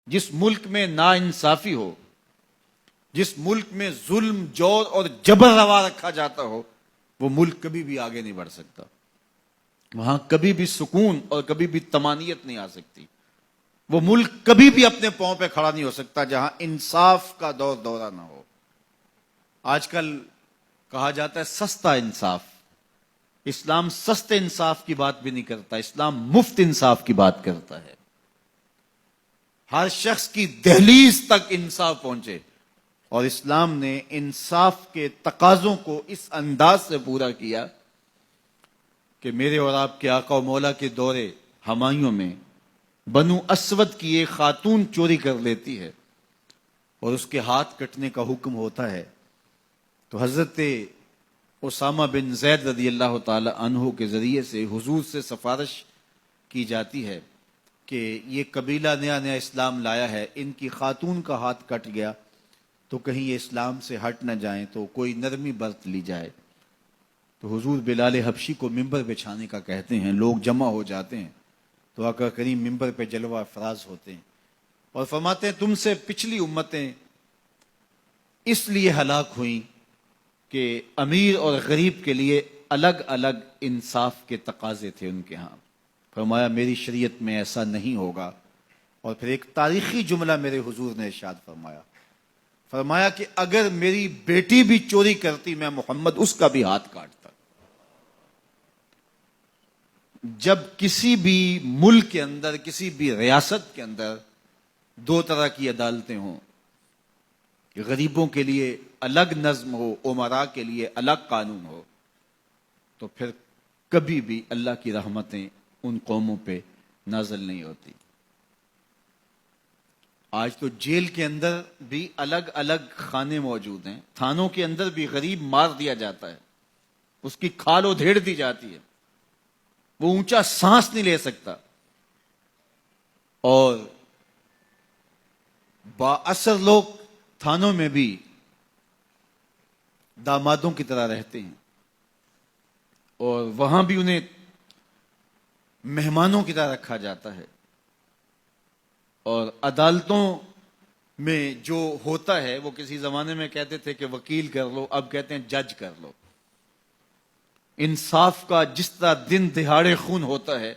جس ملک میں ناانصافی ہو، جس ملک میں ظلم، جور اور جبر روا رکھا جاتا ہو، وہ ملک کبھی بھی آگے نہیں بڑھ سکتا. وہاں کبھی بھی سکون اور کبھی بھی طمانینت نہیں آ سکتی. وہ ملک کبھی بھی اپنے پاؤں پہ کھڑا نہیں ہو سکتا جہاں انصاف کا دور دورہ نہ ہو. آج کل کہا جاتا ہے سستا انصاف. اسلام سستے انصاف کی بات بھی نہیں کرتا، اسلام مفت انصاف کی بات کرتا ہے. ہر شخص کی دہلیز تک انصاف پہنچے. اور اسلام نے انصاف کے تقاضوں کو اس انداز سے پورا کیا کہ میرے اور آپ کے آقا و مولا کے دور ہمایوں میں بنو اسود کی ایک خاتون چوری کر لیتی ہے اور اس کے ہاتھ کٹنے کا حکم ہوتا ہے، تو حضرت اسامہ بن زید رضی اللہ تعالی عنہ کے ذریعے سے حضور سے سفارش کی جاتی ہے کہ یہ قبیلہ نیا نیا اسلام لایا ہے، ان کی خاتون کا ہاتھ کٹ گیا تو کہیں یہ اسلام سے ہٹ نہ جائیں، تو کوئی نرمی برت لی جائے. تو حضور بلال حبشی کو ممبر بچھانے کا کہتے ہیں. لوگ جمع ہو جاتے ہیں تو آقا کریم ممبر پہ جلوہ افراز ہوتے ہیں اور فرماتے ہیں تم سے پچھلی امتیں اس لیے ہلاک ہوئیں کہ امیر اور غریب کے لیے الگ الگ انصاف کے تقاضے تھے ان کے ہاں. فرمایا میری شریعت میں ایسا نہیں ہوگا. اور پھر ایک تاریخی جملہ میرے حضور نے ارشاد فرمایا کہ اگر میری بیٹی بھی چوری کرتی میں محمد اس کا بھی ہاتھ کاٹتا. جب کسی بھی ملک کے اندر، کسی بھی ریاست کے اندر دو طرح کی عدالتیں ہوں، غریبوں کے لیے الگ نظم ہو، امراء کے لیے الگ قانون ہو، تو پھر کبھی بھی اللہ کی رحمتیں ان قوموں پہ نازل نہیں ہوتی. آج تو جیل کے اندر بھی الگ الگ خانے موجود ہیں، تھانوں کے اندر بھی غریب مار دیا جاتا ہے، اس کی کھال ادھیڑ دی جاتی ہے، وہ اونچا سانس نہیں لے سکتا، اور با اثر لوگ تھانوں میں بھی دامادوں کی طرح رہتے ہیں اور وہاں بھی انہیں مہمانوں کی طرح رکھا جاتا ہے. اور عدالتوں میں جو ہوتا ہے وہ کسی زمانے میں کہتے تھے کہ وکیل کر لو، اب کہتے ہیں جج کر لو. انصاف کا جس طرح دن دہاڑے خون ہوتا ہے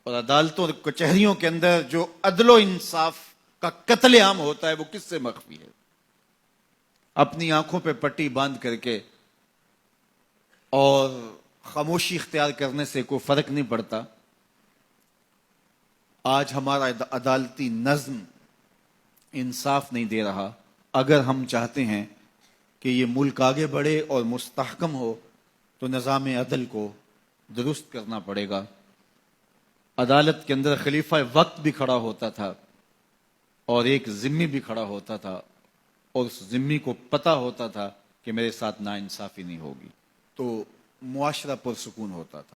اور عدالتوں اور کچہریوں کے اندر جو عدل و انصاف کا قتل عام ہوتا ہے وہ کس سے مخفی ہے؟ اپنی آنکھوں پہ پٹی باندھ کر کے اور خاموشی اختیار کرنے سے کوئی فرق نہیں پڑتا. آج ہمارا عدالتی نظم انصاف نہیں دے رہا. اگر ہم چاہتے ہیں کہ یہ ملک آگے بڑھے اور مستحکم ہو تو نظام عدل کو درست کرنا پڑے گا. عدالت کے اندر خلیفہ وقت بھی کھڑا ہوتا تھا اور ایک ذمی بھی کھڑا ہوتا تھا اور اس ذمی کو پتہ ہوتا تھا کہ میرے ساتھ ناانصافی نہیں ہوگی، تو معاشرہ پرسکون ہوتا تھا.